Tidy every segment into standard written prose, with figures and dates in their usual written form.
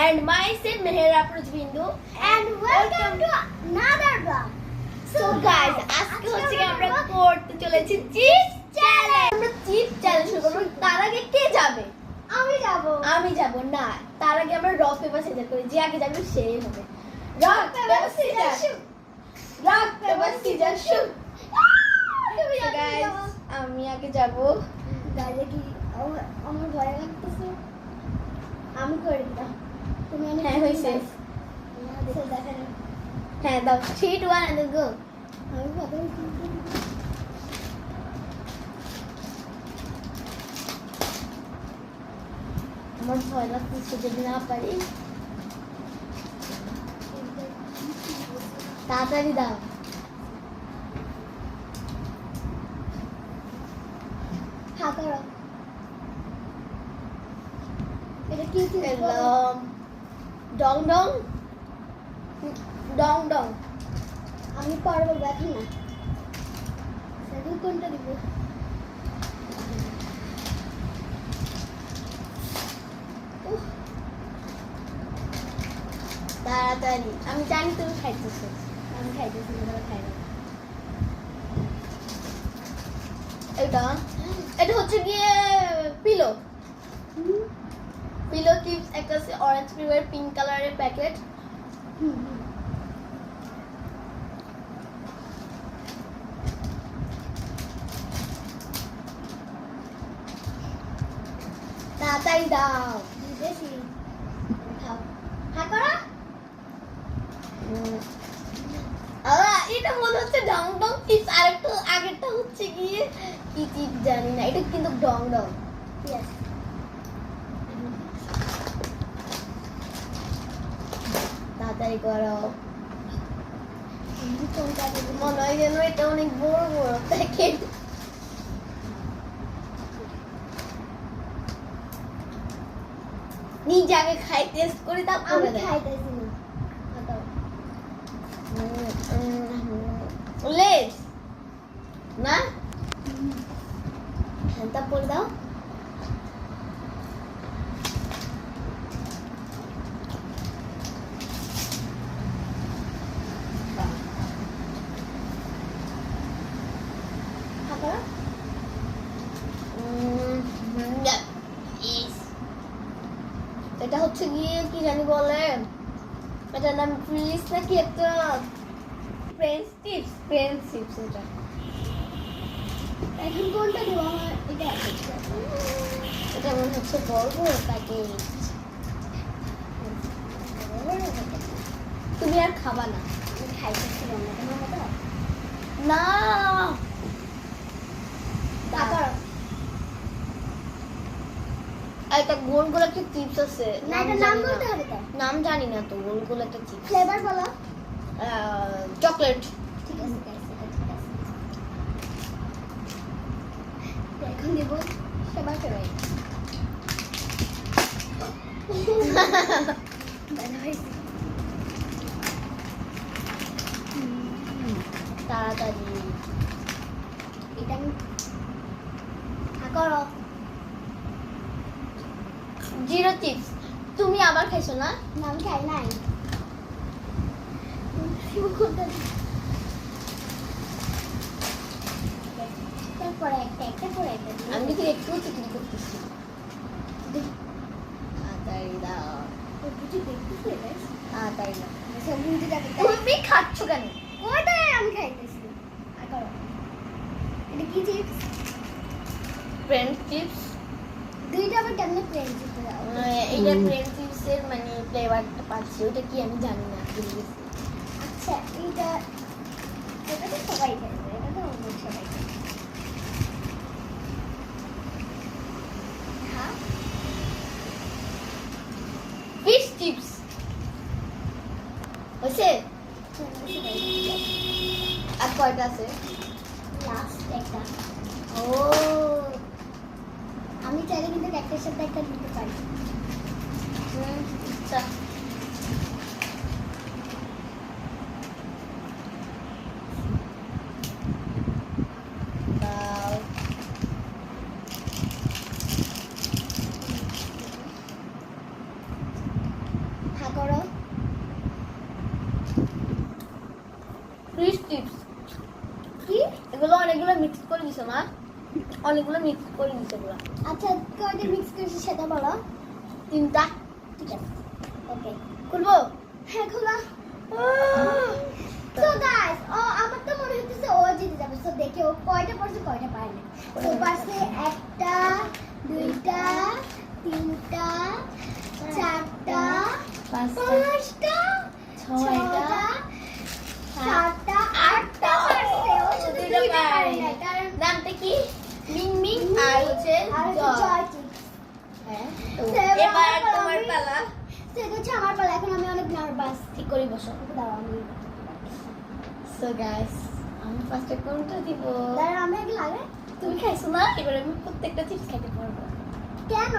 and myself Meher Afroz Bindu and welcome to another vlog. So guys, আজকে হচ্ছে কি আমরা করতে চলেছি চিপস চ্যালেঞ্জ। আমরা চিপস চ্যালেঞ্জ শুরু করব। তার আগে কে যাবে? আমি যাব না। তার আগে আমরা রক পেপার সিজার করি। যে আগে যাবে সেই হবে। Rock paper scissor shoot. Rock paper scissor shoot. Guys, আমি আগে যাব। গাইলে কি আমার ভয় লাগতেছে। আমি করে দিলাম। তুমি অনেক হ্যাঁ হইছে। হ্যাঁ দাও 3 2 1 and then go. আমি প্রথম আমার ভয় লাগতেছে যদি না পারি। তাড়াতাড়ি দাও। হ্যাঁ করো। এটা কি ছিল? ডং ডং ডং ডং। আমি পারবো দেখেন না। সেদিন কোনটা দিব? তাড়াতাড়ি। আমি জানি তুমি খাইতেছো। আমি খাইতেছি না, খাই না। এটা হচ্ছে গিয়ে পিলো। পিলো চিপস একটা আছে অরেঞ্জ ফ্লেভার পিঙ্ক কালারের প্যাকেট। তাড়াতাড়ি দাও। দিতেছি। খাও। হ্যাঁ করো। এটা মনে হচ্ছে ডং ডং চিপস, আর একটু আগেরটা হচ্ছে গিয়ে কি চিপস জানি না। এটা কিন্তু ডং ডং। Yes. তাড়াতাড়ি করো। কোনটা দিব? মনে হয় যেন এটা অনেক বড় বড় প্যাকেট। নিজে আগে খাই টেস্ট করি তারপরে আমি খাইতেছি না। লেস না তারপরে দাও। এটা হচ্ছে গিয়ে কি জানি বলে, এটার নাম ফ্রিজ নাকি একটা ফ্রেঞ্চ চিপস। ফ্রেঞ্চ চিপস এটা। এখন কোনটা দিব? আমার এটা এটা মনে হচ্ছে বড় বড় প্যাকেট। তুমি আর খাবা না। আমি খাইতেছি না। তোমার মতো না তারপর একটা গোল গোল একটা চিপস আছে। না এটা নাম বলতে হবে তো। নাম জানি না তো। গোল গোল একটা চিপস। ফ্লেভার বলো। চকলেট। ঠিক আছে guys, এটা ঠিক আছে। এখন দিব সবার ফেভারিট। ভালো হয়েছে। তাড়াতাড়ি। এটা আমি করো। Zero chips. তুমি আবার খাইছো না? না আমি খাই নাই। কোনটা দিব? তারপরে একটা পরে একটা দিব। আমি কি একটু চিকেন করতেছি। তাড়াতাড়ি দাও। কিছু দেখতেছি guys। তাড়াতাড়ি দাও। সব বুঝতে যাবে। তুমি খাচ্ছ কেন? ওটা আমি খাইতেছি। আর করো। এটা কি চিপস? French chips. দুইটা আবার কেমনে প্লেন চিপস দাও? এইটা ফ্রেঞ্চ চিপসের মানে ফ্লেভারটা পাচ্ছি। ওটা কি আমি জানি না। ভুলে গেছি। আচ্ছা এটা এটা তো সবাই খাইবে। এটা তো অন্য সবাই খাইবে। হ্যাঁ ফিশ চিপস হয়েছে। আর কয়টা আছে? লাস্ট একটা। ও আমি চাইলে কিন্তু একটার সাথে একটা দিতে পারি। আচ্ছা। দাও। অনেকগুলো মিক্স করে দিতে বলা। আচ্ছা কয়টা মিক্স করেছি সেটা বলো। 3টা। ঠিক আছে, ওকে। খুলবো? হ্যাঁ খোলা। তো গাইস, আমার তো মনে হচ্ছে ও জিতে যাবে। তো দেখে ও কয়টা পারছে কয়টা পারে না। তো পারছে 1টা 2টা 3টা 4টা 5টা 5টা 6টা 7টা 8টা পারছে। ও শুধু 2টা পারে না, কারণ নামটা কি? মিং আর হচ্ছে আর জয়। জয় ঠিক। হ্যাঁ, তো সেবার এবার আমার তোমার আমি- পালা। সেটা হচ্ছে আমার পালা। এখন আমি অনেক নার্ভাস। ঠিক করে বসো। দাঁড়াও আমি সো গাইস, আমি ফার্স্টে কোনটা দিব? দাঁড়াও আমি আগে লাগে। তুমি খাইছো না, এবার আমি প্রত্যেকটা চিপস খাইতে পারবো। কেন?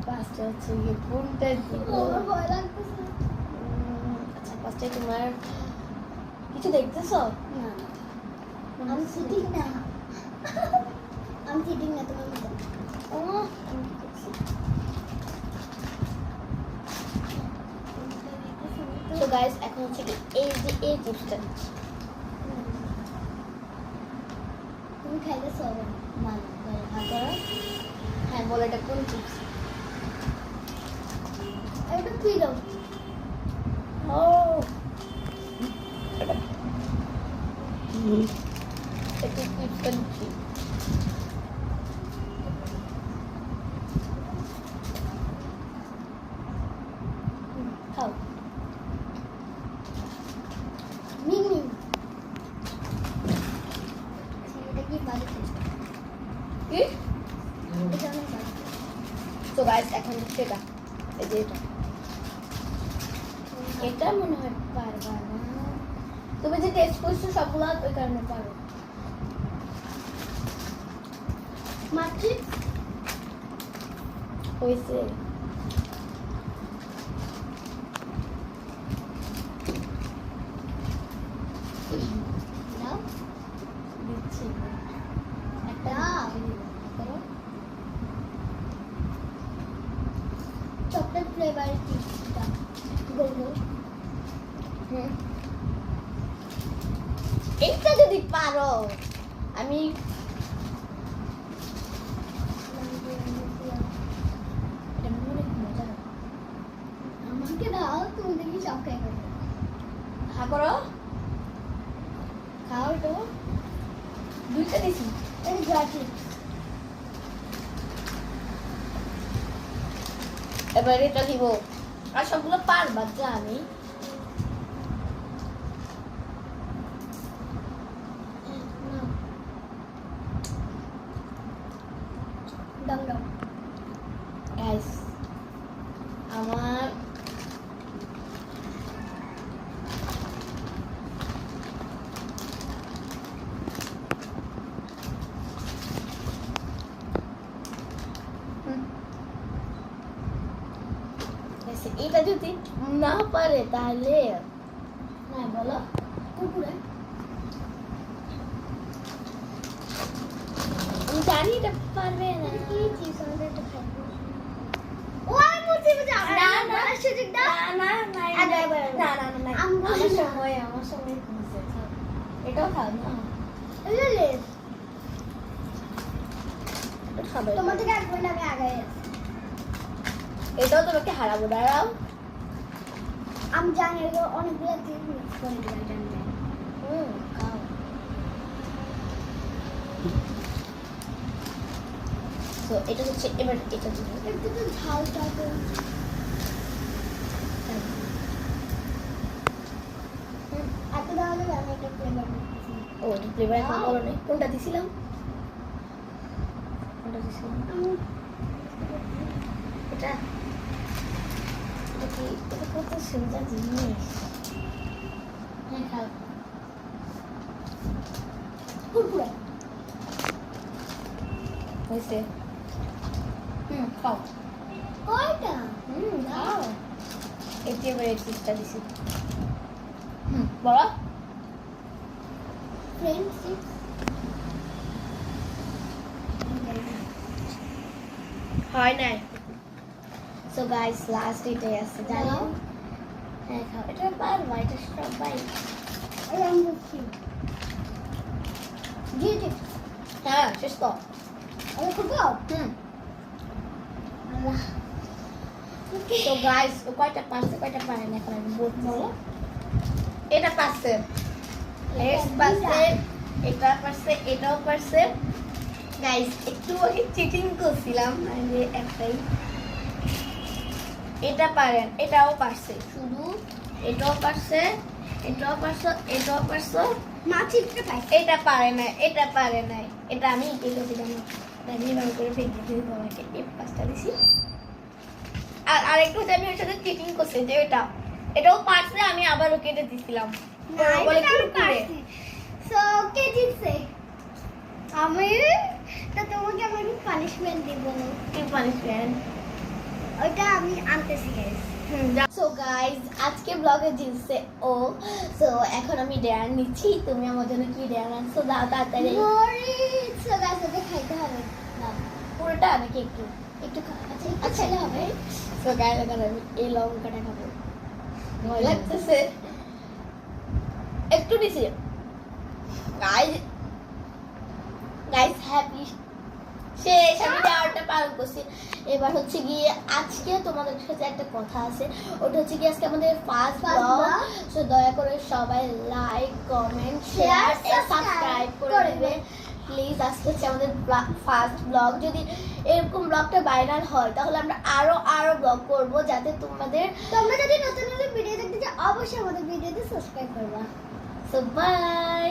ফার্স্টে হচ্ছে গিয়ে কোনটা দিব? আমার ভয় লাগতেছে। আচ্ছা, ফার্স্টে তোমার কিছু দেখতেছো? না আমি চিটিং না। আমি চিটিং না, তোমার মতো। ও, আমি কি করছি? তো গাইস, এখন হচ্ছে কি এই যে এই চিপসটা দিচ্ছি। তুমি খাইতেছো আবার? মানে ভাগ করো। হ্যাঁ, বলো এটা কোন চিপস? এটা কি দাও? ও, এটা চিপসটা দিচ্ছি। খাও। Ming Ming. এটা কি বাজে? কি? এটা অনেক বাজে। তো গাইস, এখন হচ্ছে এটা, এই যে এটা। এটা মনে হয় পারবা না। তুমি যে টেস্ট করছো সবগুলো, ওই কারণে পারো। মাছি হয়েছে। দাও। দিচ্ছি একটা দাও। করো। চকলেট ফ্লেভার চিপসটা গোল গোল। হুম। এইটা যদি পারো, আমি এটা অনেক মজা। আমাকে দাও, তুমি দেখি সব খাই করবে। খা করো, খাও তো। 2টা দিছি। এই জয় চিপস। এবার এটা দিব। আর সবগুলো পারবা জানি। দাও দাও। গাইস, আমার এটা যদি না পারে তাহলে হ্যাঁ বলো। কুকুরে আমি জানি এটা পারবে না। এটা কি চিপস? আমাদের এটা খাইবো। ও আমি বুঝছি বুঝছি। না, না। বলার সুযোগ দাও। না না না আগে, না না না না, আমি আমার বলি না। সময় কমছে। এটাও খাও না, এটা লেস। এটা খাবে। তোমার থেকে এক পয়েন্ট আমি আগে আছি। এটাও তোমাকে হারাবো, দাঁড়াও। আমি জানি এগুলো অনেকগুলো চিপস মিক্স করে দিলাম, জানি না। খাও। তো এটা হচ্ছে এবার এটা দিব। একটু তো ঝাল ঝাল করে। এত দেওয়া যাবে? আমি একটা ফ্লেভার দিচ্ছি। ও, এটা ফ্লেভার এখন Wow. বলো নাই। কোনটা দিছিলাম? কোনটা দিছিলাম? এটা এটা কি? এটা কত সুন্দর জিনিস। হ্যাঁ, খাও। কুরকুরে। হয়েছে। খাও। কয়টা? খাও। এটি এবার এই চিপসটা দিছি। বলো। French chips. হয় নাই। সো গাইস, লাস্ট এটাই আছে, জানো? দাও। হ্যাঁ, খাও। এটা পারবা, এটা সবাই। এই আমি বুঝছি। দিয়ে চিপস। হ্যাঁ শেষ তো আমি খুলবো হুম আল্লাহ ওকে তো গাইস ও কয়টা পারছে কয়টা পারে না এখন আমি বলবো এটা পারছে নেক্সট পারছে এটা পারছে এটাও পারছে গাইস একটু আগে চিটিং করছিলাম মানে একটাই এটা পারেন এটাও পারছে শুধু এটাও পারছে এটাও পারছে এটাও পারছে মাছিটা পাই এটা পারে না এটা পারে না এটা আমি কি করছিলাম নির্মাণ করে ফেলে দিয়ে বাবাকে এই পাঁচটা দিছি আর আরেকটু হচ্ছে আমি ওর সাথে চিটিং করছি যে এটাও পারছে আমি আবারও কেটে দিছিলাম না বলে এটা আমি কুরকুরে। পারছি সো কে জিতছে আমি তো তোমাকে আমি পানিশমেন্ট দিব কি পানিশমেন্ট ওইটা আমি আনতেছি গাইস সো গাইজ আজকে ব্লগে জিতছে ও সো এখন আমি ডেয়ার নিচ্ছি তুমি আমার জন্য কি ডেয়ার আনছো দাও তাড়াতাড়ি মরিচ সো গাইস ওকে খাইতে হবে না পুরোটা নাকি একটু একটু আচ্ছা আচ্ছা। আচ্ছা হবে সো গাইজ এখন আমি এই লঙ্কাটা খাবো ভয় লাগতেছে একটু দিছি গাইজ গাইজ হ্যাপি শেষ আমি ডেয়ারটা পালন করছি এবার হচ্ছে গিয়ে আজকে তোমাদের সাথে একটা কথা আছে ওটা হচ্ছে গিয়ে আজকে আমাদের first First blog vlog। So দয়া করে সবাই like comment share Share, subscribe করে করে দিবে প্লিজ আজকে হচ্ছে আমাদের ফার্স্ট ব্লগ যদি এরকম ব্লগটা ভাইরাল হয় তাহলে আমরা আরো ব্লগ করব যাতে তোমাদের তোমরা যদি নতুন নতুন ভিডিও দেখতে চাও অবশ্যই আমাদের ভিডিওতে সাবস্ক্রাইব করবা সো বাই